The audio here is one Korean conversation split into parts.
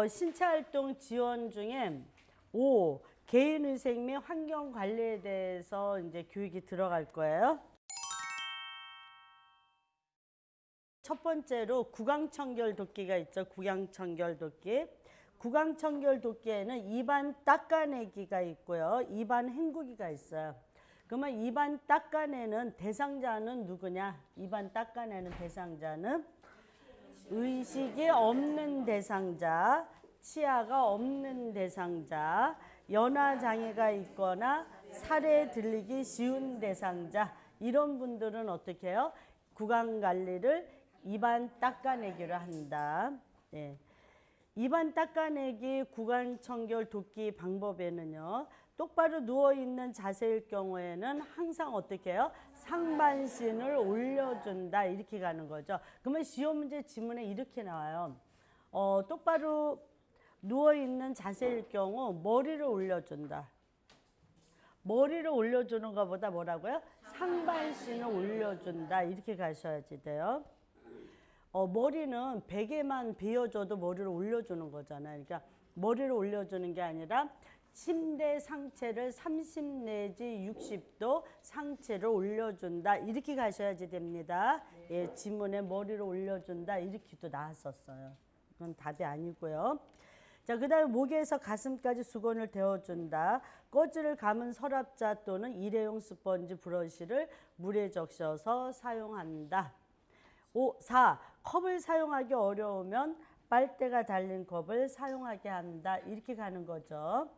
신체활동 지원 중에 5. 개인위생 및 환경관리에 대해서 이제 교육이 들어갈 거예요. 첫 번째로 구강청결 돕기가 있죠. 구강청결 돕기. 구강청결 돕기에는 입안 닦아내기가 있고요. 입안 헹구기가 있어요. 그러면 입안 닦아내는 대상자는 누구냐? 입안 닦아내는 대상자는 의식이 없는 대상자, 치아가 없는 대상자, 연화장애가 있거나 살에 들리기 쉬운 대상자, 이런 분들은 어떻게 해요? 구강관리를 입안 닦아내기로 한다. 예. 입안 닦아내기 구강청결 돕기 방법에는요. 똑바로 누워있는 자세일 경우에는 항상 어떻게 해요? 상반신을 올려준다. 이렇게 가는 거죠. 그러면 시험 문제 지문에 이렇게 나와요. 똑바로 누워있는 자세일 경우 머리를 올려준다. 머리를 올려주는 것보다 뭐라고요? 상반신을 올려준다. 이렇게 가셔야지 돼요. 머리는 베개만 비워줘도 머리를 올려주는 거잖아요. 그러니까 머리를 올려주는 게 아니라 침대 상체를 30 내지 60도 상체를 올려준다. 이렇게 가셔야지 됩니다. 예, 지문에 머리를 올려준다. 이렇게도 나왔었어요. 그건 답이 아니고요. 자, 그 다음에 목에서 가슴까지 수건을 대어준다. 꺼지를 감은 서랍자 또는 일회용 스펀지 브러쉬를 물에 적셔서 사용한다. 4. 컵을 사용하기 어려우면 빨대가 달린 컵을 사용하게 한다. 이렇게 가는 거죠.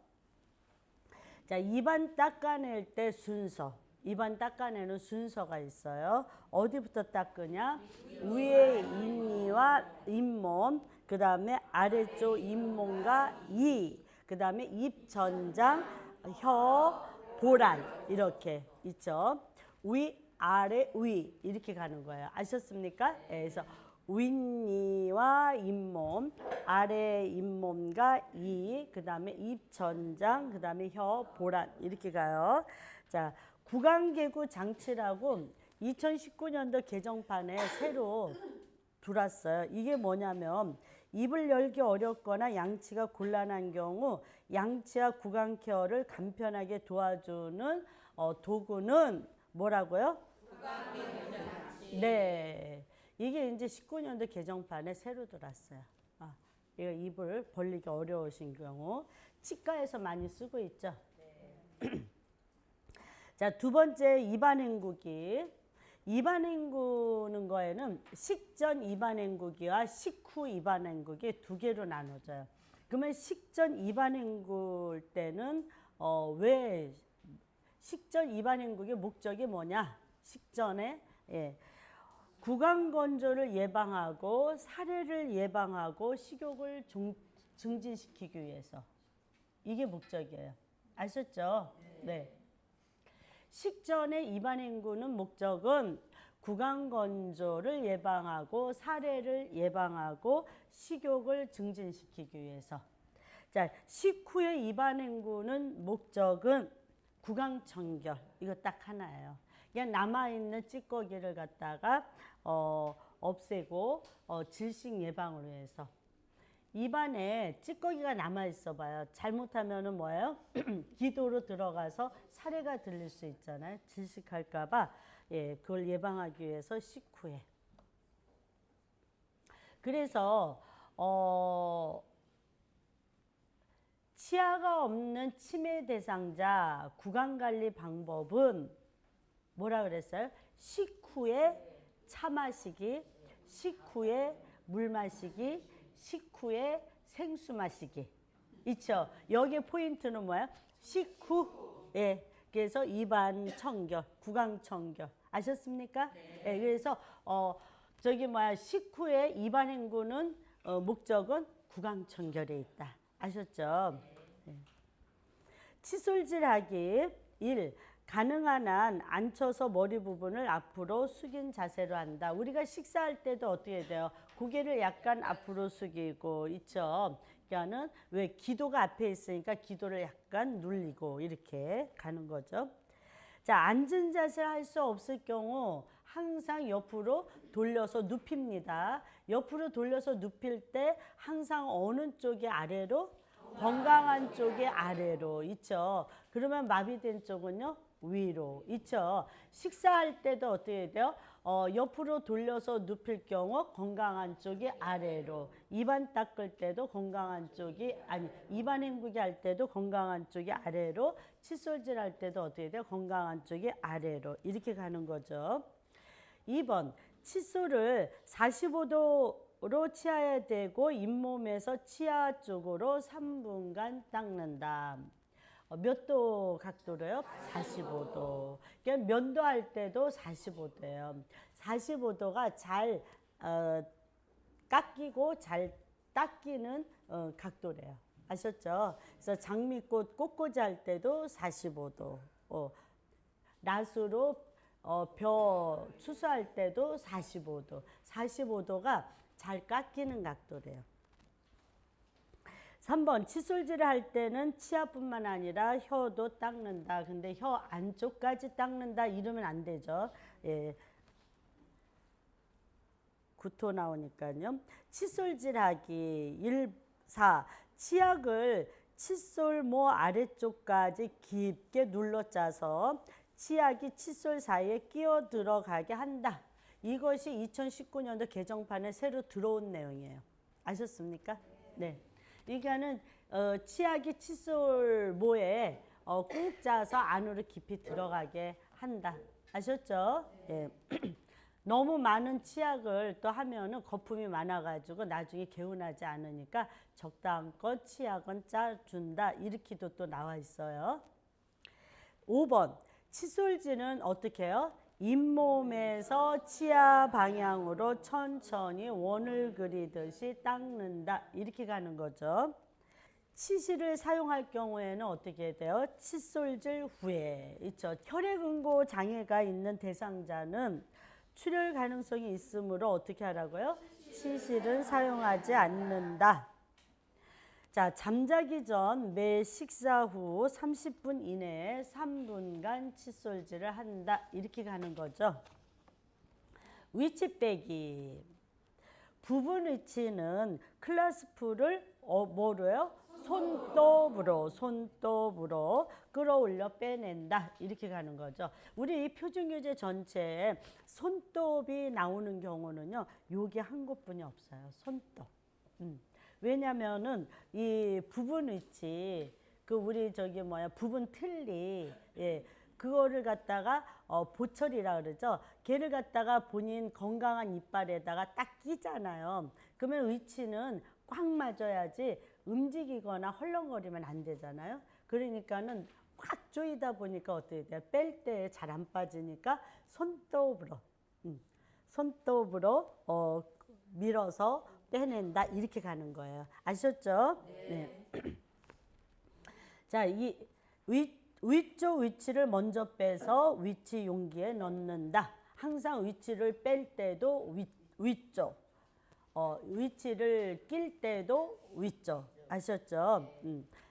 자, 입안 닦아낼 때 순서. 입안 닦아내는 순서가 있어요. 어디부터 닦으냐? 위에 인이와 잇몸, 그 다음에 아래쪽 잇몸과 이, 그 다음에 입 전장, 혀, 보란 이렇게 있죠. 위, 아래, 위 이렇게 가는 거예요. 아셨습니까? 그래서 윗니와 잇몸, 아래 잇몸과 이, 그 다음에 입 전장, 그 다음에 혀, 보란 이렇게 가요. 자, 구강개구 장치라고 2019년도 개정판에 새로 들어왔어요. 이게 뭐냐면 입을 열기 어렵거나 양치가 곤란한 경우 양치와 구강 케어를 간편하게 도와주는 도구는 뭐라고요? 구강개구 장치. 네. 이게 이제 19년도 개정판에 새로 들어왔어요. 이거 입을 벌리기 어려우신 경우 치과에서 많이 쓰고 있죠. 네. 자, 두 번째 입안 헹구기. 입안 헹구는 거에는 식전 입안 헹구기와 식후 입안 헹구기 두 개로 나눠져요. 그러면 식전 입안 헹굴 때는 왜 식전 입안 헹구기 목적이 뭐냐? 식전에 구강 건조를 예방하고 사례를 예방하고 식욕을 증진시키기 위해서 이게 목적이에요. 아셨죠? 네. 식전의 입안 헹구는 목적은 구강 건조를 예방하고 사례를 예방하고 식욕을 증진시키기 위해서. 자, 식후의 입안 헹구는 목적은 구강 청결. 이거 딱 하나예요. 그냥 남아있는 찌꺼기를 갖다가 없애고 질식 예방을 위해서. 입안에 찌꺼기가 남아있어 봐요. 잘못하면은 뭐예요? 기도로 들어가서 사례가 들릴 수 있잖아요. 질식할까봐. 예, 그걸 예방하기 위해서 식후에. 그래서 치아가 없는 치매 대상자 구강관리 방법은 뭐라 그랬어요? 식후에 차 마시기, 식후에 물 마시기, 식후에 생수 마시기. 있죠? 여기에 포인트는 뭐야? 식후. 예. 그래서 입안 청결, 구강 청결. 아셨습니까? 네. 예. 그래서 식후에 입안 헹구는 목적은 구강 청결에 있다. 아셨죠? 네. 칫솔질하기 1. 가능한 한 앉혀서 머리 부분을 앞으로 숙인 자세로 한다. 우리가 식사할 때도 어떻게 돼요? 고개를 약간 앞으로 숙이고 있죠. 그러니까는 왜 기도가 앞에 있으니까 기도를 약간 눌리고 이렇게 가는 거죠. 자, 앉은 자세를 할 수 없을 경우 항상 옆으로 돌려서 눕힙니다. 옆으로 돌려서 눕힐 때 항상 어느 쪽이 아래로? 건강한 쪽이 아래로 있죠. 그러면 마비된 쪽은요? 위로 있죠. 식사할 때도 어떻게 돼요? 옆으로 돌려서 눕힐 경우 건강한 쪽이 아래로, 입안 닦을 때도 건강한 쪽이 아니 입안 헹구기 할 때도 건강한 쪽이 아래로, 칫솔질 할 때도 어떻게 돼요? 건강한 쪽이 아래로 이렇게 가는 거죠. 2번 칫솔을 45도로 치아야 되고 잇몸에서 치아 쪽으로 3분간 닦는다. 몇 도 각도로요? 45도. 그러니까 면도할 때도 45도예요. 45도가 잘 깎이고 잘 닦이는 각도래요. 아셨죠? 그래서 장미꽃 꽃꽂이 할 때도 45도. 낫으로 벼 추수할 때도 45도. 45도가 잘 깎이는 각도래요. 3번 칫솔질을 할 때는 치아뿐만 아니라 혀도 닦는다. 근데 혀 안쪽까지 닦는다 이러면 안 되죠. 예. 구토 나오니까요. 칫솔질하기 4. 치약을 칫솔모 아래쪽까지 깊게 눌러 짜서 치약이 칫솔 사이에 끼어 들어가게 한다. 이것이 2019년도 개정판에 새로 들어온 내용이에요. 아셨습니까? 네. 그러니까는 치약이 칫솔모에 꾹 짜서 안으로 깊이 들어가게 한다. 아셨죠? 예. 너무 많은 치약을 또 하면은 거품이 많아가지고 나중에 개운하지 않으니까 적당껏 치약은 짜준다. 이렇게도 또 나와 있어요. 5번 칫솔질은 어떻게 해요? 잇몸에서 치아 방향으로 천천히 원을 그리듯이 닦는다. 이렇게 가는 거죠. 치실을 사용할 경우에는 어떻게 돼요? 칫솔질 후에 있죠. 혈액응고 장애가 있는 대상자는 출혈 가능성이 있으므로 어떻게 하라고요? 치실은 사용하지 않는다. 자, 잠자기 전 매 식사 후 30분 이내에 3분간 칫솔질을 한다. 이렇게 가는 거죠. 위치 빼기. 부분 위치는 클라스프를 뭐로요? 손톱으로 끌어올려 빼낸다. 이렇게 가는 거죠. 우리 표준교재 전체에 손톱이 나오는 경우는요. 여기 한 곳뿐이 없어요. 손톱. 왜냐면은 이 부분 위치 우리 부분 틀니 그거를 갖다가 보철이라 그러죠. 걔를 갖다가 본인 건강한 이빨에다가 딱 끼잖아요. 그러면 위치는 꽉 맞아야지 움직이거나 헐렁거리면 안 되잖아요. 그러니까는 꽉 조이다 보니까 어떻게 돼요? 뺄 때 잘 안 빠지니까 손톱으로 밀어서 빼낸다. 이렇게 가는 거예요. 아셨죠? 네. 자, 이 위쪽 위치를 먼저 빼서 위치 용기에 넣는다. 항상 위치를 뺄 때도 위쪽, 위치를 낄 때도 위쪽. 아셨죠?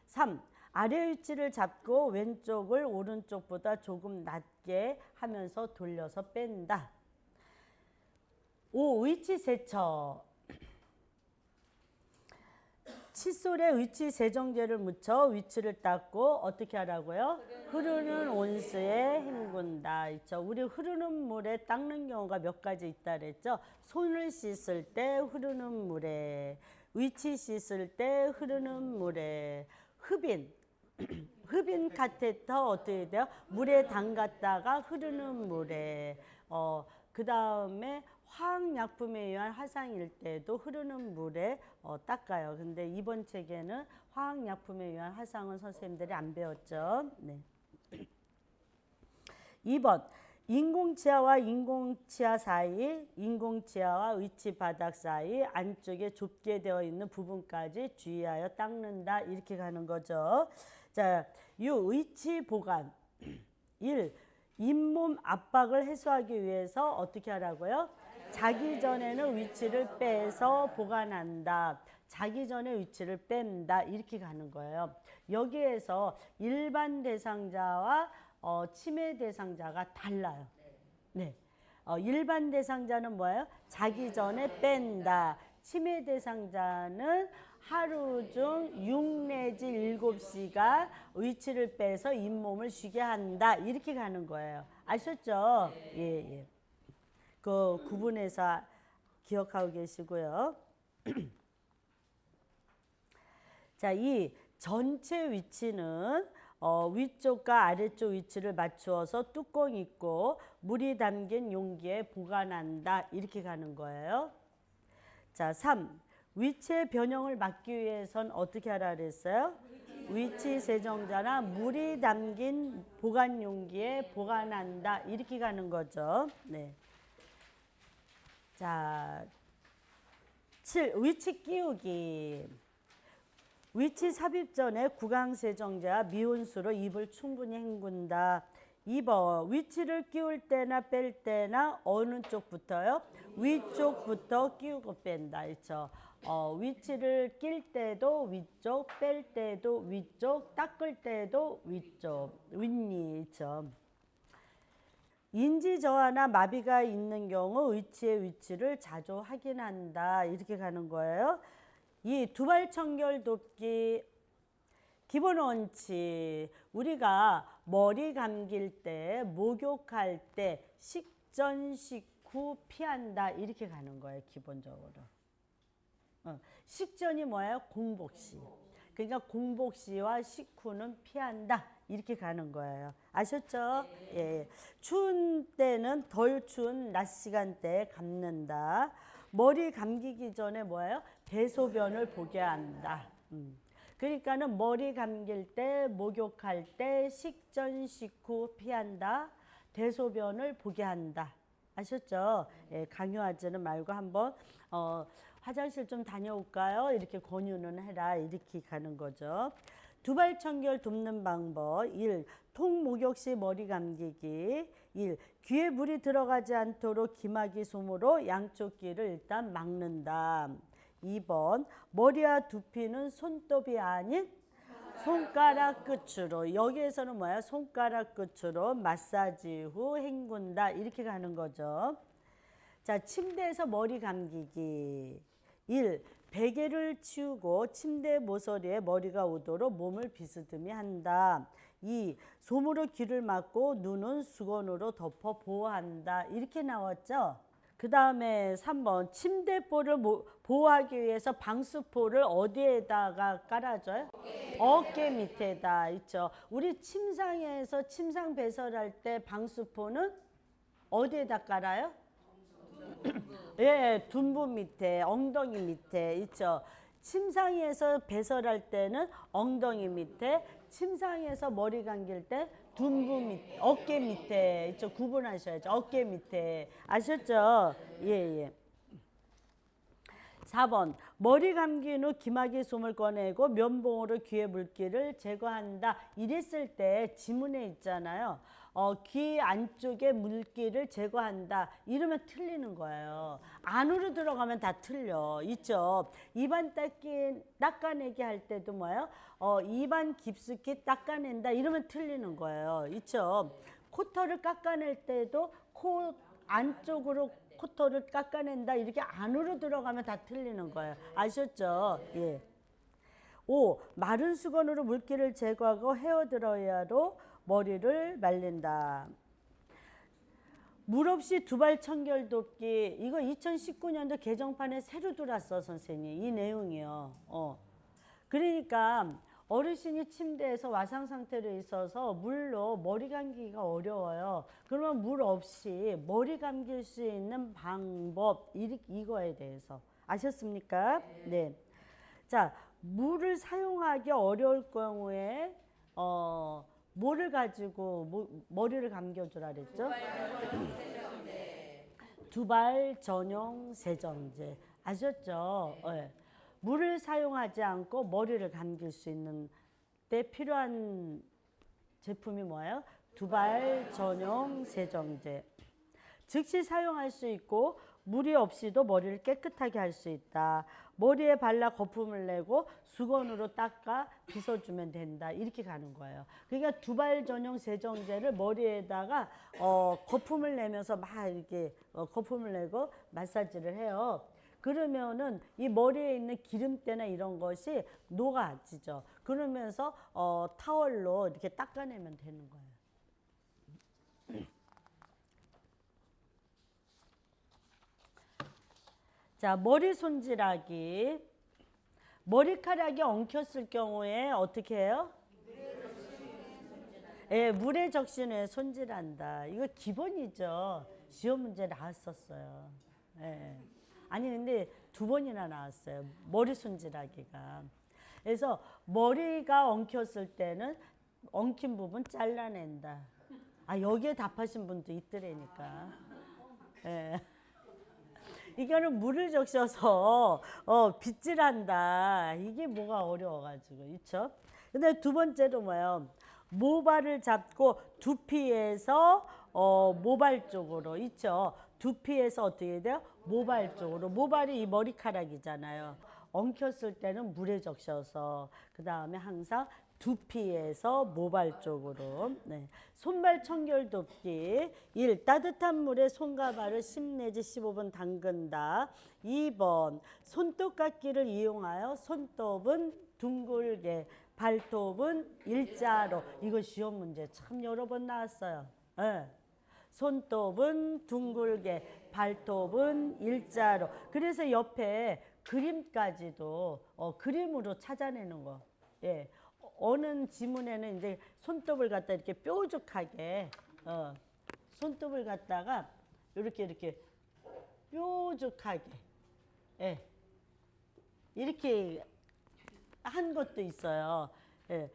3. 아래 위치를 잡고 왼쪽을 오른쪽보다 조금 낮게 하면서 돌려서 뺀다. 5. 위치 세척. 칫솔에 위치 세정제를 묻혀 위치를 닦고 어떻게 하라고요? 흐르는 온수에 헹군다. 있죠. 우리 흐르는 물에 닦는 경우가 몇 가지 있다 그랬죠. 손을 씻을 때 흐르는 물에, 위치 씻을 때 흐르는 물에, 흡인 카테터 어떻게 돼요? 물에 담갔다가 흐르는 물에, 그 다음에 화학약품에 의한 화상일 때도 흐르는 물에 닦아요. 근데 이번 책에는 화학약품에 의한 화상은 선생님들이 안 배웠죠. 네. 2번 인공치아와 인공치아 사이, 인공치아와 위치 바닥 사이 안쪽에 좁게 되어 있는 부분까지 주의하여 닦는다. 이렇게 가는 거죠. 자, 이 위치 보관. 1. 잇몸 압박을 해소하기 위해서 어떻게 하라고요? 자기 전에는 위치를 빼서 보관한다. 자기 전에 위치를 뺀다. 이렇게 가는 거예요. 여기에서 일반 대상자와 치매 대상자가 달라요. 네. 일반 대상자는 뭐예요? 자기 전에 뺀다. 치매 대상자는 하루 중 6 내지 7시간 위치를 빼서 잇몸을 쉬게 한다. 이렇게 가는 거예요. 아셨죠? 예, 예. 그 구분해서 기억하고 계시고요. 자, 이 전체 위치는 위쪽과 아래쪽 위치를 맞추어서 뚜껑 있고 물이 담긴 용기에 보관한다. 이렇게 가는 거예요. 자, 3. 위치의 변형을 막기 위해선 어떻게 하라 그랬어요? 위치 세정자나 물이 담긴 보관 용기에 보관한다. 이렇게 가는 거죠. 네. 자, 7. 위치 끼우기. 위치 삽입 전에 구강세정제와 미온수로 입을 충분히 헹군다. 2번 위치를 끼울 때나 뺄 때나 어느 쪽부터요? 위쪽부터 끼우고 뺀다. 그렇죠? 위치를 낄 때도 위쪽, 뺄 때도 위쪽, 닦을 때도 위쪽, 윗니. 그렇죠? 인지 저하나 마비가 있는 경우 위치의 위치를 자주 확인한다. 이렇게 가는 거예요. 이 두발 청결 돕기 기본 원칙. 우리가 머리 감길 때, 목욕할 때 식전 식후 피한다. 이렇게 가는 거예요. 기본적으로. 식전이 뭐예요? 공복시. 그러니까 공복시와 식후는 피한다. 이렇게 가는 거예요. 아셨죠? 예. 추운 때는 덜 추운 낮 시간대에 감는다. 머리 감기기 전에 뭐예요? 대소변을 보게 한다. 그러니까는 머리 감길 때, 목욕할 때, 식전, 식후 피한다. 대소변을 보게 한다. 아셨죠? 예, 강요하지는 말고 한번 화장실 좀 다녀올까요? 이렇게 권유는 해라. 이렇게 가는 거죠. 두발 청결 돕는 방법. 1. 통 목욕 시 머리 감기기. 1. 귀에 물이 들어가지 않도록 기막이 솜으로 양쪽 귀를 일단 막는다. 2번 머리와 두피는 손톱이 아닌 손가락 끝으로. 여기에서는 뭐야? 손가락 끝으로 마사지 후 헹군다. 이렇게 가는 거죠. 자, 침대에서 머리 감기기. 1. 베개를 치우고 침대 모서리에 머리가 오도록 몸을 비스듬히 한다. 2. 솜으로 귀를 막고 눈은 수건으로 덮어 보호한다. 이렇게 나왔죠? 그 다음에 3번 침대볼을 보호하기 위해서 방수포를 어디에다가 깔아줘요? 어깨 밑에다. 있죠. 우리 침상에서 침상 배설할 때 방수포는 어디에다 깔아요? 예, 둔부 밑에, 엉덩이 밑에 있죠. 침상에서 배설할 때는 엉덩이 밑에, 침상에서 머리 감길 때 둔부 밑, 어깨 밑에 있죠. 구분하셔야죠. 어깨 밑에. 아셨죠? 예, 예. 4번 머리 감긴 후 기막이 솜을 꺼내고 면봉으로 귀의 물기를 제거한다. 이랬을 때 지문에 있잖아요. 귀 안쪽에 물기를 제거한다. 이러면 틀리는 거예요. 안으로 들어가면 다 틀려. 있죠. 입안 닦아내기 할 때도 뭐예요? 입안 깊숙이 닦아낸다. 이러면 틀리는 거예요. 있죠. 코털을 깎아낼 때도 코 안쪽으로 코털을 깎아낸다. 이렇게 안으로 들어가면 다 틀리는 거예요. 아셨죠? 예. 5. 마른 수건으로 물기를 제거하고 헤어드라이어로 머리를 말린다. 물 없이 두발 청결 돕기. 이거 2019년도 개정판에 새로 들어왔어, 선생님. 이 내용이요. 그러니까 어르신이 침대에서 와상 상태로 있어서 물로 머리 감기가 어려워요. 그러면 물 없이 머리 감길 수 있는 방법, 이거에 대해서 아셨습니까? 네. 자, 물을 사용하기 어려울 경우에 뭐를 가지고 머리를 감겨주라 그랬죠? 두발 전용 세정제. 아셨죠? 네. 물을 사용하지 않고 머리를 감길 수 있는 때 필요한 제품이 뭐예요? 두발 전용 세정제. 즉시 사용할 수 있고 물이 없이도 머리를 깨끗하게 할 수 있다. 머리에 발라 거품을 내고 수건으로 닦아 빗어주면 된다. 이렇게 가는 거예요. 그러니까 두발 전용 세정제를 머리에다가 거품을 내면서 막 이렇게 거품을 내고 마사지를 해요. 그러면은 이 머리에 있는 기름때나 이런 것이 녹아지죠. 그러면서 타월로 이렇게 닦아내면 되는 거예요. 자, 머리 손질하기. 머리카락이 엉켰을 경우에 어떻게 해요? 예, 물에 적신 후에 손질한다. 이거 기본이죠. 시험 문제 나왔었어요. 예. 아니 근데 2번이나 나왔어요. 머리 손질하기가. 그래서 머리가 엉켰을 때는 엉킨 부분 잘라낸다. 아, 여기에 답하신 분도 있더라니까. 예. 이거는 물을 적셔서 빗질한다. 이게 뭐가 어려워가지고, 그렇죠? 근데 2번째로 뭐예요? 모발을 잡고 두피에서 모발 쪽으로, 있죠? 두피에서 어떻게 돼요? 모발 쪽으로. 모발이 이 머리카락이잖아요. 엉켰을 때는 물에 적셔서, 그 다음에 항상 두피에서 모발 쪽으로. 네. 손발 청결 돕기. 1. 따뜻한 물에 손과 발을 10 내지 15분 담근다. 2번. 손톱깎이를 이용하여 손톱은 둥글게, 발톱은 일자로. 이거 시험 문제 참 여러 번 나왔어요. 네. 손톱은 둥글게, 발톱은 일자로. 그래서 옆에 그림까지도 그림으로 찾아내는 거. 예. 어느 지문에는 이제 손톱을 갖다 이렇게 뾰족하게 손톱을 갖다가 이렇게 뾰족하게 예. 이렇게 한 것도 있어요. 예.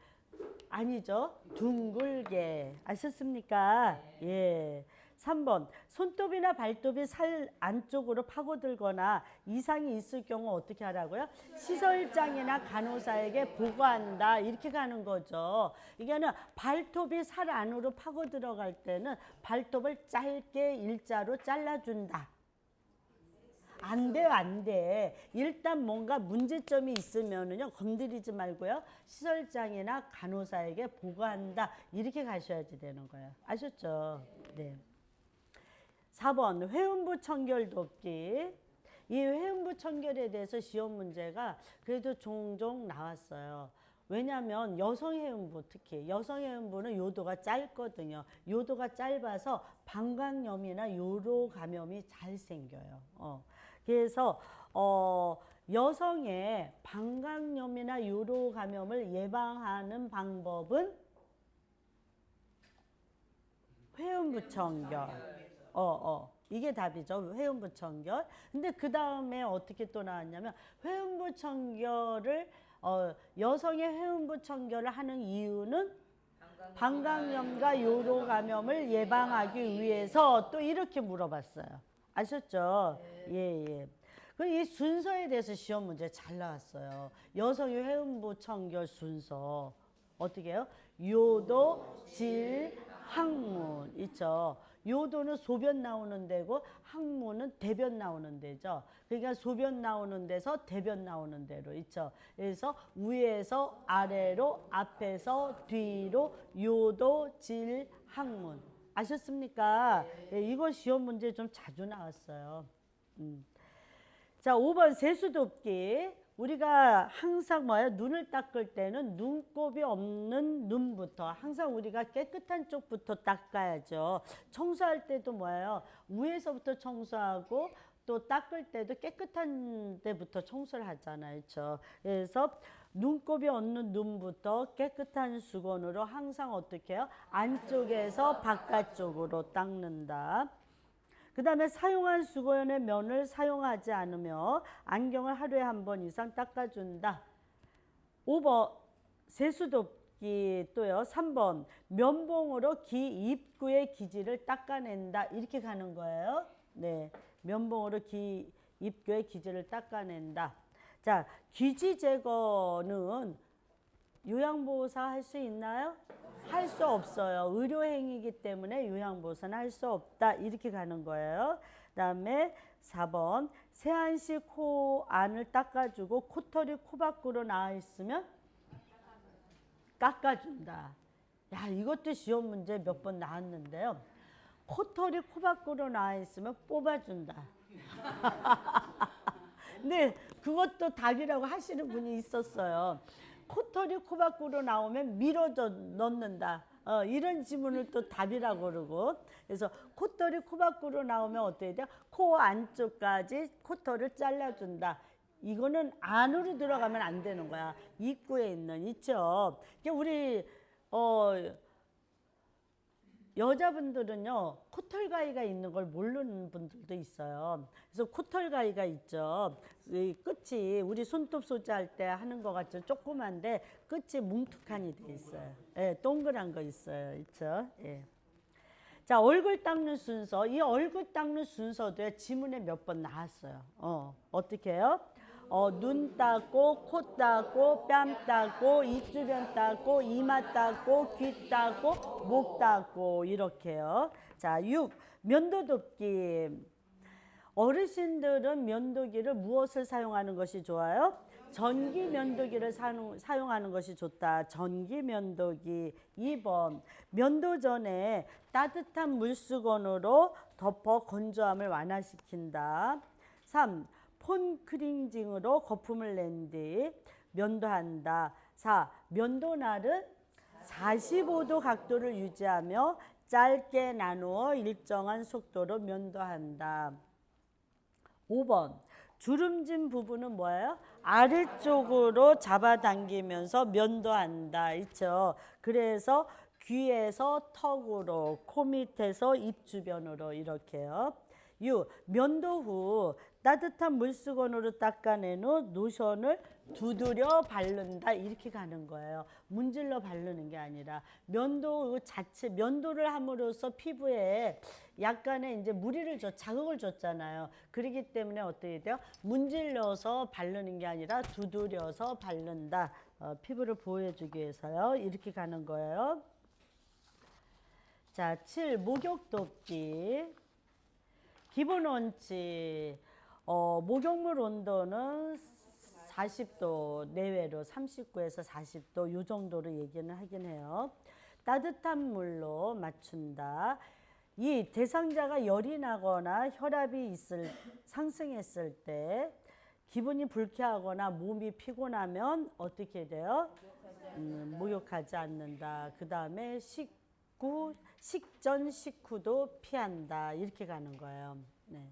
아니죠. 둥글게. 아셨습니까? 예. 3번. 손톱이나 발톱이 살 안쪽으로 파고들거나 이상이 있을 경우 어떻게 하라고요? 시설장이나 간호사에게 보고한다. 이렇게 가는 거죠. 이게는 발톱이 살 안으로 파고 들어갈 때는 발톱을 짧게 일자로 잘라준다. 안 돼요, 안 돼. 일단 뭔가 문제점이 있으면은요, 건드리지 말고요, 시설장이나 간호사에게 보고한다. 이렇게 가셔야지 되는 거예요. 아셨죠? 네. 4번, 회음부 청결 돕기. 이 회음부 청결에 대해서 시험 문제가 그래도 종종 나왔어요. 왜냐하면 여성 회음부, 특히 여성 회음부는 요도가 짧거든요. 요도가 짧아서 방광염이나 요로 감염이 잘 생겨요. 그래서 여성의 방광염이나 요로 감염을 예방하는 방법은 회음부 청결. 이게 답이죠. 회음부 청결. 근데 그 다음에 어떻게 또 나왔냐면 회음부 청결을 여성의 회음부 청결을 하는 이유는 방광염과 요로 감염을 예방하기 위해서, 또 이렇게 물어봤어요. 아셨죠? 예. 그럼 이 순서에 대해서 시험 문제 잘 나왔어요. 여성의 회음부 청결 순서 어떻게 해요? 요도, 질, 항문 있죠. 요도는 소변 나오는 데고 항문은 대변 나오는 데죠. 그러니까 소변 나오는 데서 대변 나오는 데로 있죠. 그래서 위에서 아래로, 앞에서 뒤로, 요도, 질, 항문. 아셨습니까? 예, 이거 시험 문제 좀 자주 나왔어요. 자, 5번 세수 돕기. 우리가 항상 뭐예요? 눈을 닦을 때는 눈곱이 없는 눈부터, 항상 우리가 깨끗한 쪽부터 닦아야죠. 청소할 때도 뭐예요? 위에서부터 청소하고 또 닦을 때도 깨끗한 데부터 청소를 하잖아요. 그렇죠? 그래서 눈곱이 없는 눈부터 깨끗한 수건으로 항상 어떻게 해요? 안쪽에서 바깥쪽으로 닦는다. 그 다음에 사용한 수건의 면을 사용하지 않으며 안경을 하루에 한 번 이상 닦아준다. 5번 세수돕기. 또요. 3번 면봉으로 귀 입구의 기지를 닦아낸다. 이렇게 가는 거예요. 네, 면봉으로 귀 입구의 기지를 닦아낸다. 자, 귀지 제거는 요양보호사 할 수 있나요? 할 수 없어요. 의료행위이기 때문에 요양보호사는 할 수 없다. 이렇게 가는 거예요. 그다음에 4번 세안시 코 안을 닦아주고 코털이 코 밖으로 나와 있으면 깎아준다. 야, 이것도 시험 문제 몇 번 나왔는데요. 코털이 코 밖으로 나와 있으면 뽑아준다. 근데 그것도 답이라고 하시는 분이 있었어요. 코털이 코 밖으로 나오면 밀어줘 넣는다. 이런 지문을 또 답이라고 그러고. 그래서 코털이 코 밖으로 나오면 어떻게 돼요? 코 안쪽까지 코털을 잘라준다. 이거는 안으로 들어가면 안 되는 거야. 입구에 있는 있죠. 우리 여자분들은요 코털 가위가 있는 걸 모르는 분들도 있어요. 그래서 코털 가위가 있죠. 이 끝이 우리 손톱 소지할 때 하는 것 같죠. 조그만데 끝이 뭉툭하니 돼 있어요. 예, 동그란 거 있어요. 있죠. 예. 자, 얼굴 닦는 순서. 이 얼굴 닦는 순서도 지문에 몇 번 나왔어요. 어떻게 해요? 눈 닦고, 코 닦고, 뺨 닦고, 입 주변 닦고, 이마 닦고, 귀 닦고, 목 닦고 이렇게요. 자, 6. 면도 돕기. 어르신들은 면도기를 무엇을 사용하는 것이 좋아요? 전기 면도기를 사용하는 것이 좋다. 전기 면도기. 2번 면도 전에 따뜻한 물수건으로 덮어 건조함을 완화시킨다. 3. 폰 클렌징으로 거품을 낸 뒤 면도한다. 4. 면도날은 45도 각도를 유지하며 짧게 나누어 일정한 속도로 면도한다. 5번 주름진 부분은 뭐예요? 아래쪽으로 잡아당기면서 면도한다. 있죠? 그래서 귀에서 턱으로, 코 밑에서 입 주변으로 이렇게요. 6. 면도 후 따뜻한 물수건으로 닦아낸 후 로션을 두드려 바른다. 이렇게 가는 거예요. 문질러 바르는 게 아니라 면도 자체 면도를 함으로써 피부에 약간의 이제 무리를 자극을 줬잖아요. 그렇기 때문에 어떻게 돼요? 문질러서 바르는 게 아니라 두드려서 바른다. 피부를 보호해주기 위해서요. 이렇게 가는 거예요. 자, 7. 목욕 돕기. 기본 원칙. 목욕물 온도는 40도 내외로 39에서 40도 이 정도로 얘기는 하긴 해요. 따뜻한 물로 맞춘다. 이 대상자가 열이 나거나 혈압이 상승했을 때 기분이 불쾌하거나 몸이 피곤하면 어떻게 돼요? 목욕하지 않는다. 그 다음에 식전 식후도 피한다. 이렇게 가는 거예요. 네.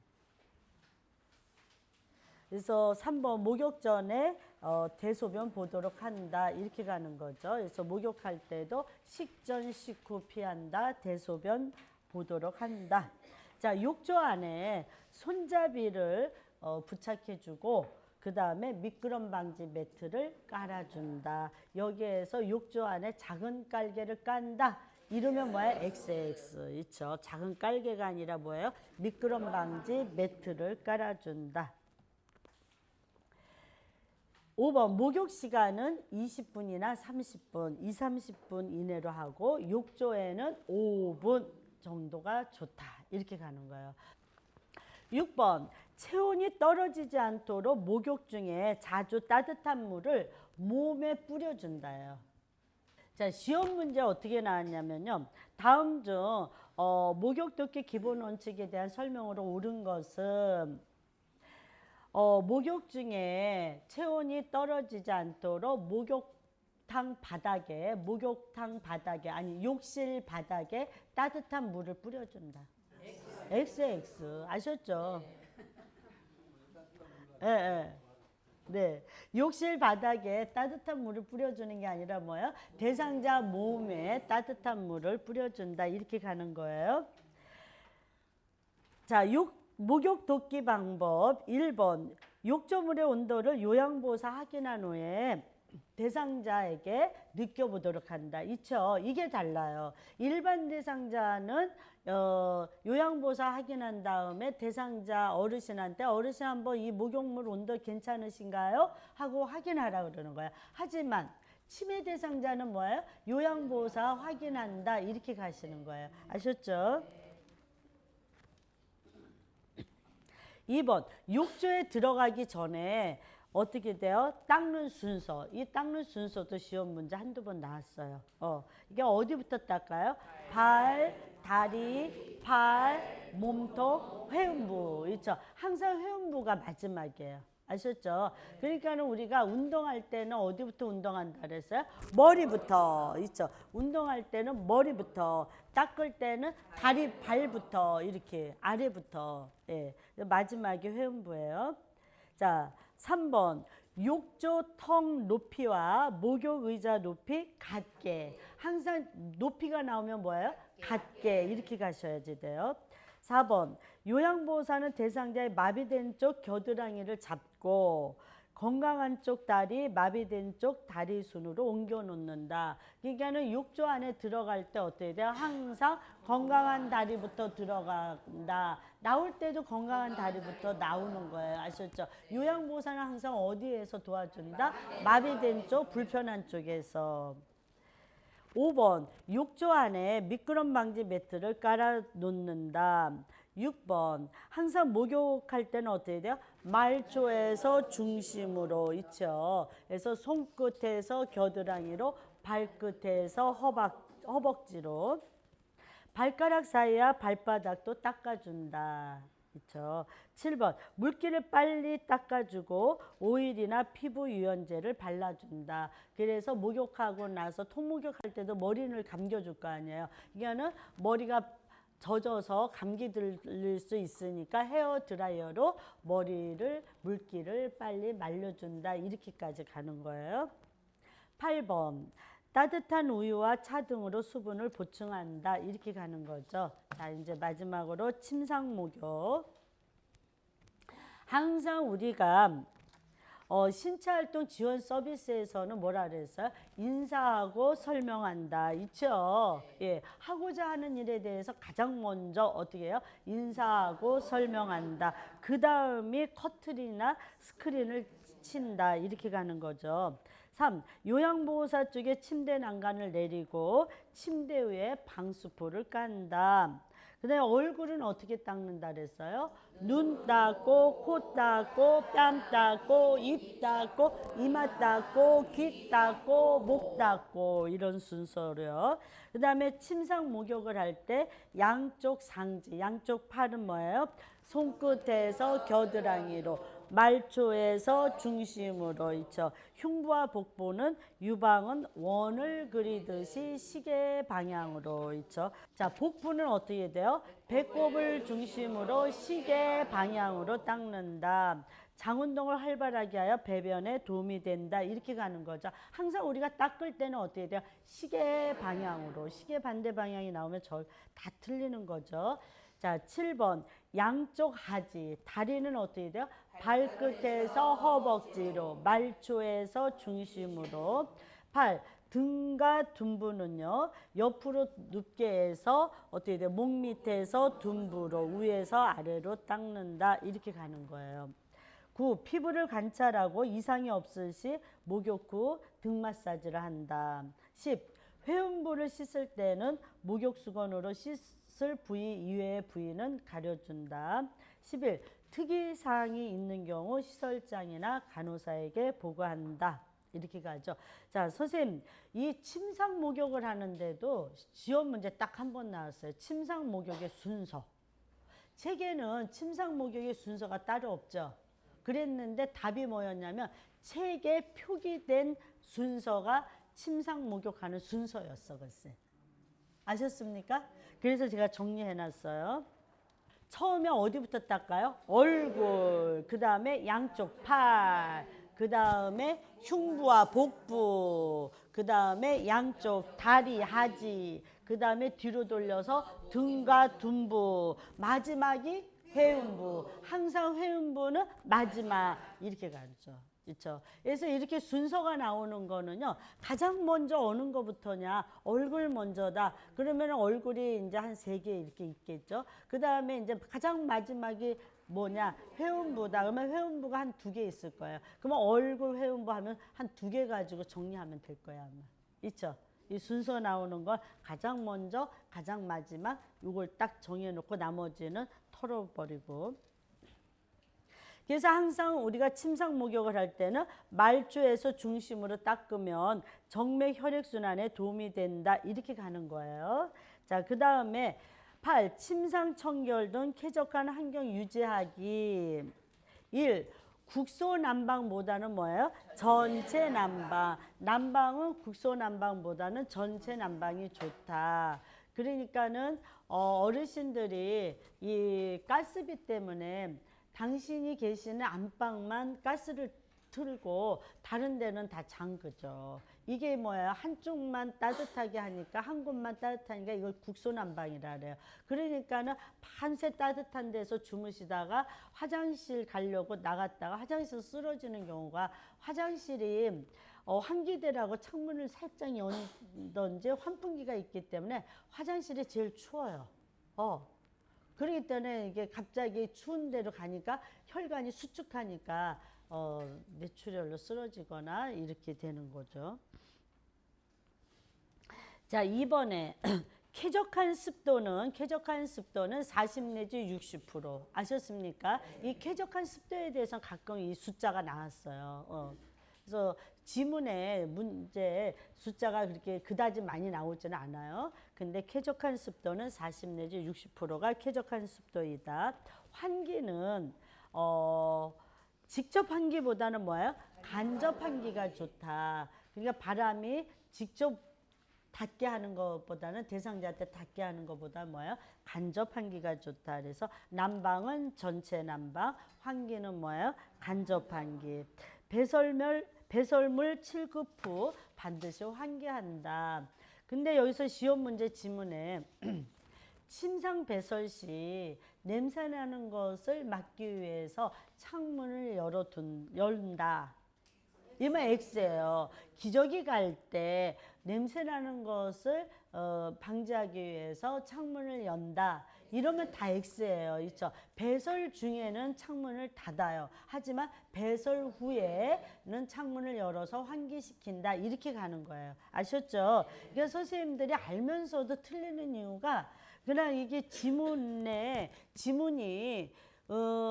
그래서 3번 목욕 전에 대소변 보도록 한다. 이렇게 가는 거죠. 그래서 목욕할 때도 식전 식후 피한다. 대소변 보도록 한다. 자, 욕조 안에 손잡이를 부착해주고 그 다음에 미끄럼 방지 매트를 깔아준다. 여기에서 욕조 안에 작은 깔개를 깐다. 이러면 뭐예요? XX 있죠. 작은 깔개가 아니라 뭐예요? 미끄럼 방지 매트를 깔아준다. 5번 목욕 시간은 20분이나 30분, 30분 이내로 하고 욕조에는 5분 정도가 좋다. 이렇게 가는 거예요. 6번 체온이 떨어지지 않도록 목욕 중에 자주 따뜻한 물을 몸에 뿌려준다요. 자, 시험 문제 어떻게 나왔냐면요. 다음 중 목욕 돕기 기본 원칙에 대한 설명으로 옳은 것은 목욕 중에 체온이 떨어지지 않도록 목욕탕 바닥에 아니 욕실 바닥에 따뜻한 물을 뿌려준다. XX 아셨죠? 예, 예. 네, 욕실 바닥에 따뜻한 물을 뿌려주는 게 아니라 뭐예요? 대상자 몸에 따뜻한 물을 뿌려준다. 이렇게 가는 거예요. 자, 목욕 돕기 방법 1번 욕조물의 온도를 요양보호사 확인한 후에 대상자에게 느껴보도록 한다. 있죠? 이게 달라요. 일반 대상자는 요양보호사 확인한 다음에 대상자 어르신한테 어르신 한번 이 목욕물 온도 괜찮으신가요? 하고 확인하라 그러는 거야. 하지만 치매 대상자는 뭐예요? 요양보호사 확인한다. 이렇게 가시는 거예요. 아셨죠? 2번 욕조에 들어가기 전에 어떻게 돼요? 닦는 순서. 이 닦는 순서도 시험 문제 한두 번 나왔어요. 이게 어디부터 닦아요? 발, 다리, 팔, 몸통, 회음부. 있죠? 항상 회음부가 마지막이에요. 아셨죠? 그러니까는 우리가 운동할 때는 어디부터 운동한다 그랬어요? 머리부터. 있죠? 운동할 때는 머리부터, 닦을 때는 다리, 발부터 이렇게 아래부터. 예. 마지막에 회음부예요. 자, 3번 욕조 턱 높이와 목욕 의자 높이 같게. 항상 높이가 나오면 뭐예요? 같게 이렇게 가셔야지 돼요. 4번 요양보호사는 대상자의 마비된 쪽 겨드랑이를 잡고 건강한 쪽 다리, 마비된 쪽 다리 순으로 옮겨 놓는다. 그러니까는 욕조 안에 들어갈 때 어떻게 돼요? 항상 건강한 다리부터 들어간다. 나올 때도 건강한 다리부터 나오는 거예요. 아셨죠? 요양보호사는 항상 어디에서 도와준다? 마비된 쪽, 불편한 쪽에서. 5번 욕조 안에 미끄럼 방지 매트를 깔아 놓는다. 6번 항상 목욕할 때는 어떻게 돼요? 말초에서 중심으로 있죠. 그래서 손끝에서 겨드랑이로, 발끝에서 허벅지로. 발가락 사이와 발바닥도 닦아준다. 그렇죠. 7번 물기를 빨리 닦아주고 오일이나 피부 유연제를 발라준다. 그래서 목욕하고 나서 통목욕할 때도 머리를 감겨줄 거 아니에요. 이거는 머리가 젖어서 감기 들릴 수 있으니까 헤어 드라이어로 머리를 물기를 빨리 말려준다. 이렇게까지 가는 거예요. 8번 따뜻한 우유와 차 등으로 수분을 보충한다. 이렇게 가는 거죠. 자, 이제 마지막으로 침상 목욕. 항상 우리가 신체활동 지원 서비스에서는 뭐라 그랬어요? 인사하고 설명한다. 있죠? 예, 하고자 하는 일에 대해서 가장 먼저 어떻게 해요? 인사하고 설명한다. 그 다음이 커튼이나 스크린을 친다. 이렇게 가는 거죠. 3. 요양보호사 쪽에 침대 난간을 내리고 침대 위에 방수포를 깐다. 그 다음에 얼굴은 어떻게 닦는다 그랬어요? 눈 닦고, 코 닦고, 뺨 닦고, 입 닦고, 이마 닦고, 귀 닦고, 목 닦고 이런 순서로요. 그 다음에 침상 목욕을 할 때 양쪽 상지, 양쪽 팔은 뭐예요? 손끝에서 겨드랑이로, 말초에서 중심으로 있죠. 흉부와 복부는 유방은 원을 그리듯이 시계 방향으로 있죠. 자, 복부는 어떻게 돼요? 배꼽을 중심으로 시계 방향으로 닦는다. 장 운동을 활발하게 하여 배변에 도움이 된다. 이렇게 가는 거죠. 항상 우리가 닦을 때는 어떻게 돼요? 시계 방향으로. 시계 반대 방향이 나오면 다 틀리는 거죠. 자, 7번 양쪽 하지. 다리는 어떻게 돼요? 발끝에서 허벅지로, 말초에서 중심으로. 8. 등과 둔부는요. 옆으로 눕게 해서 어떻게 돼요? 목 밑에서 둔부로, 위에서 아래로 닦는다. 이렇게 가는 거예요. 9. 피부를 관찰하고 이상이 없을 시 목욕 후 등 마사지를 한다. 10. 회음부를 씻을 때는 목욕 수건으로 씻을 부위 이외의 부위는 가려준다. 11. 특이사항이 있는 경우 시설장이나 간호사에게 보고한다. 이렇게 가죠. 자, 선생님, 이 침상 목욕을 하는데도 지원 문제 딱 한 번 나왔어요. 침상 목욕의 순서. 책에는 침상 목욕의 순서가 따로 없죠. 그랬는데 답이 뭐였냐면 책에 표기된 순서가 침상 목욕하는 순서였어, 글쎄. 아셨습니까? 그래서 제가 정리해놨어요. 처음에 어디부터 닦아요? 얼굴, 그 다음에 양쪽 팔, 그 다음에 흉부와 복부, 그 다음에 양쪽 다리, 하지, 그 다음에 뒤로 돌려서 등과 둔부, 마지막이 회음부. 항상 회음부는 마지막 이렇게 가르쳐. 그렇죠. 그래서 이렇게 순서가 나오는 거는요. 가장 먼저 어느 거부터냐? 얼굴 먼저다. 그러면 얼굴이 이제 한 3개 이렇게 있겠죠. 그 다음에 이제 가장 마지막이 뭐냐? 회음부다. 그러면 회음부가 한 2개 있을 거예요. 그러면 얼굴 회음부 하면 한 2개 가지고 정리하면 될 거야, 아마. 있죠. 이 순서 나오는 건 가장 먼저, 가장 마지막 이걸 딱 정해놓고 나머지는 털어버리고. 그래서 항상 우리가 침상 목욕을 할 때는 말초에서 중심으로 닦으면 정맥 혈액순환에 도움이 된다. 이렇게 가는 거예요. 자, 그 다음에 8. 침상 청결 등 쾌적한 환경 유지하기. 1. 국소 난방보다는 뭐예요? 전체 난방. 난방은 국소 난방보다는 전체 난방이 좋다. 그러니까는 어르신들이 이 가스비 때문에 당신이 계시는 안방만 가스를 틀고 다른 데는 다 잠그죠. 이게 뭐예요? 한쪽만 따뜻하게 하니까 한 곳만 따뜻하니까 이걸 국소난방이라 그래요. 그러니까는 밤새 따뜻한 데서 주무시다가 화장실 가려고 나갔다가 화장실 쓰러지는 경우가 화장실이 환기대라고 창문을 살짝 연던지 환풍기가 있기 때문에 화장실이 제일 추워요. 그렇기 때문에 이게 갑자기 추운 데로 가니까 혈관이 수축하니까 뇌출혈로 쓰러지거나 이렇게 되는 거죠. 자, 2번에 쾌적한 습도는 40 내지 60% 아셨습니까? 이 쾌적한 습도에 대해서 가끔 이 숫자가 나왔어요. 그래서 지문에 문제 숫자가 그렇게 그다지 많이 나오지는 않아요. 근데 쾌적한 습도는 40 내지 60%가 쾌적한 습도이다. 환기는 직접 환기보다는 뭐예요? 간접 환기가 좋다. 그러니까 바람이 직접 닿게 하는 것보다는 대상자한테 닿게 하는 것보다 뭐예요? 간접 환기가 좋다. 그래서 난방은 전체 난방, 환기는 뭐예요? 간접 환기. 배설물 7급 후 반드시 환기한다. 근데 여기서 시험 문제 지문에 침상 배설 시 냄새나는 것을 막기 위해서 창문을 열다. 이면 X예요. 기저귀 갈 때 냄새나는 것을 방지하기 위해서 창문을 연다. 이러면 다 X예요. 있죠? 배설 중에는 창문을 닫아요. 하지만 배설 후에는 창문을 열어서 환기시킨다. 이렇게 가는 거예요. 아셨죠? 그러니까 선생님들이 알면서도 틀리는 이유가 그냥 이게 지문이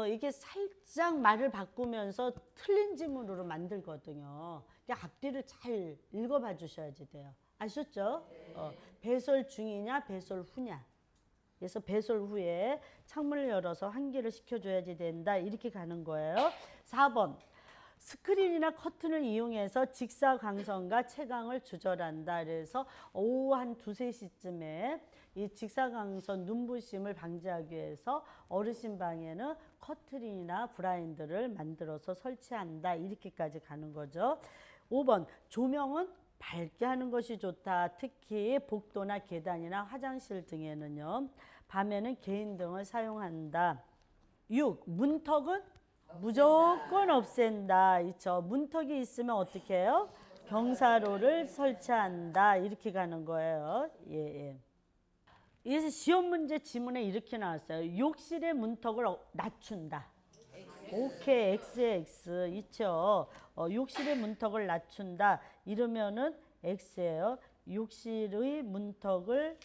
이게 살짝 말을 바꾸면서 틀린 지문으로 만들거든요. 그러니까 앞뒤를 잘 읽어봐 주셔야지 돼요. 아셨죠? 배설 중이냐 배설 후냐. 그래서 배설 후에 창문을 열어서 환기를 시켜줘야지 된다. 이렇게 가는 거예요. 4번. 스크린이나 커튼을 이용해서 직사광선과 채광을 조절한다. 그래서 오후 한 2, 3시쯤에 이 직사광선 눈부심을 방지하기 위해서 어르신 방에는 커튼이나 블라인드를 만들어서 설치한다. 이렇게까지 가는 거죠. 5번. 조명은 밝게 하는 것이 좋다. 특히 복도나 계단이나 화장실 등에는요. 밤에는 개인등을 사용한다. 6. 문턱은 무조건 없앤다. 있죠. 문턱이 있으면 어떻게 해요? 경사로를 설치한다. 이렇게 가는 거예요. 예. 그래서 시험 문제 지문에 이렇게 나왔어요. 욕실의 문턱을 낮춘다. 오케이, X에 X 있죠. 욕실의 문턱을 낮춘다. 이러면은 X예요. 욕실의 문턱을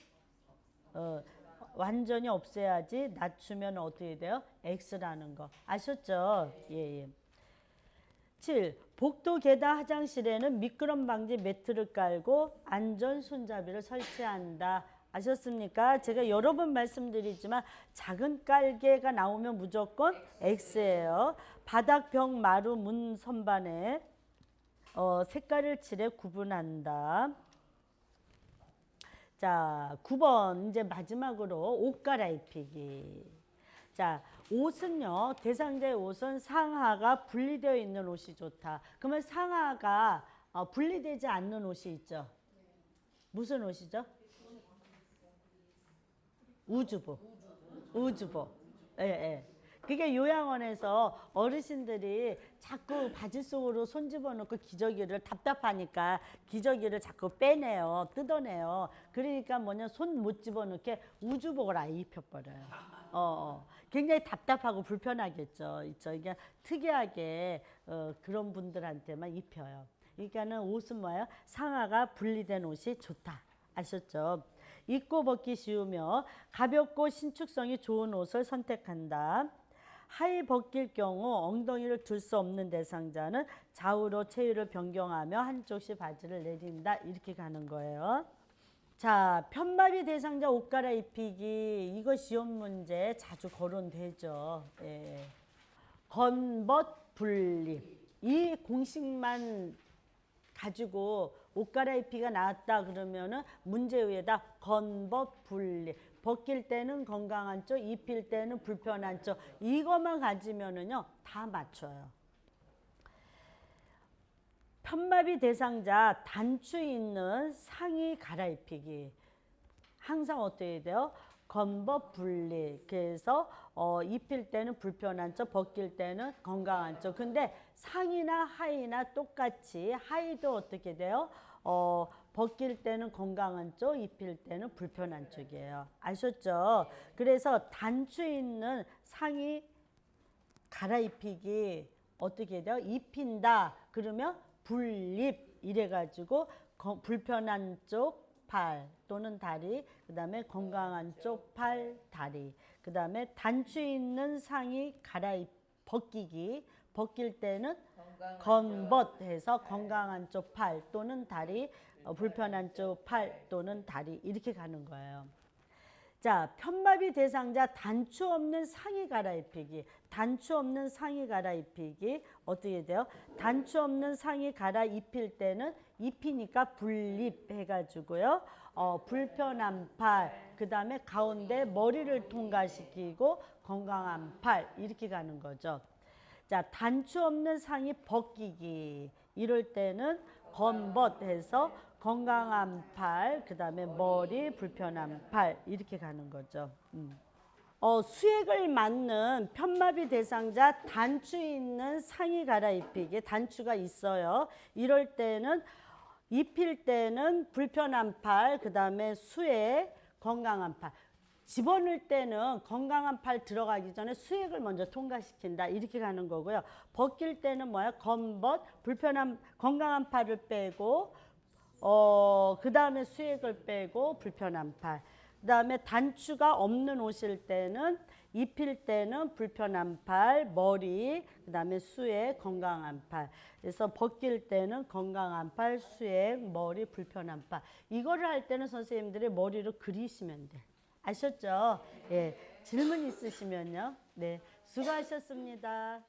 완전히 없애야지. 낮추면 어떻게 돼요? X라는 거. 아셨죠? 예. 7. 복도 계단 화장실에는 미끄럼 방지 매트를 깔고 안전 손잡이를 설치한다. 아셨습니까? 제가 여러 번 말씀드리지만 작은 깔개가 나오면 무조건 X예요. 바닥, 벽, 마루, 문 선반에 색깔을 칠해 구분한다. 자, 9번 이제 마지막으로 옷 갈아입히기. 자, 옷은요. 대상자의 옷은 상하가 분리되어 있는 옷이 좋다. 그러면 상하가 분리되지 않는 옷이 있죠. 무슨 옷이죠? 우주복. 예. 그게 요양원에서 어르신들이 자꾸 바지 속으로 손 집어넣고 기저귀를 답답하니까 기저귀를 자꾸 빼내요. 뜯어내요. 그러니까 뭐냐 손 못 집어넣게 우주복을 아예 입혀버려요. 굉장히 답답하고 불편하겠죠. 있죠. 이게 특이하게 그런 분들한테만 입혀요. 그러니까는 옷은 뭐예요? 상하가 분리된 옷이 좋다. 아셨죠? 입고 벗기 쉬우며 가볍고 신축성이 좋은 옷을 선택한다. 하의 벗길 경우 엉덩이를 들 수 없는 대상자는 좌우로 체위를 변경하며 한쪽씩 바지를 내린다. 이렇게 가는 거예요. 자, 편마비 대상자 옷 갈아입히기. 이거 시험 문제 자주 거론되죠. 예. 건벗 분립. 이 공식만 가지고 옷 갈아입히기가 나왔다 그러면은 문제 위에다 건벗 분립. 벗길 때는 건강한 쪽, 입힐 때는 불편한 쪽. 이것만 가지면은요 다 맞춰요. 편마비 대상자 단추 있는 상의 갈아입히기. 항상 어떻게 돼요? 건벗 분리. 그래서 입힐 때는 불편한 쪽, 벗길 때는 건강한 쪽. 근데 상의나 하의나 똑같이 하의도 어떻게 돼요? 벗길 때는 건강한 쪽, 입힐 때는 불편한 쪽이에요. 아셨죠? 그래서 단추 있는 상의 갈아입히기 어떻게 돼요? 입힌다. 그러면 분립 이래가지고 불편한 쪽 팔 또는 다리, 그 다음에 건강한 쪽 팔, 다리, 그 다음에 단추 있는 상의 벗기기, 벗길 때는 건벗해서 건강한 쪽 팔 또는 다리, 불편한 쪽 팔 또는 다리 이렇게 가는 거예요. 자, 편마비 대상자 단추 없는 상의 갈아입히기. 단추 없는 상의 갈아입히기 어떻게 돼요? 단추 없는 상의 갈아입힐 때는 입히니까 분립해가지고요. 불편한 팔, 그 다음에 가운데 머리를 통과시키고 건강한 팔 이렇게 가는 거죠. 자, 단추 없는 상의 벗기기. 이럴 때는 건벗해서 건강한 팔, 그 다음에 머리, 불편한 팔 이렇게 가는 거죠. 수액을 맞는 편마비 대상자 단추 있는 상의 갈아입히기. 단추가 있어요. 이럴 때는 입힐 때는 불편한 팔, 그 다음에 수액, 건강한 팔. 집어넣을 때는 건강한 팔 들어가기 전에 수액을 먼저 통과시킨다. 이렇게 가는 거고요. 벗길 때는 뭐야? 건벗, 건강한 팔을 빼고 그 다음에 수액을 빼고 불편한 팔. 그 다음에 단추가 없는 옷일 때는 입힐 때는 불편한 팔, 머리, 그 다음에 수액, 건강한 팔. 그래서 벗길 때는 건강한 팔, 수액, 머리, 불편한 팔. 이거를 할 때는 선생님들이 머리로 그리시면 돼. 아셨죠? 예. 질문 있으시면요. 네. 수고하셨습니다.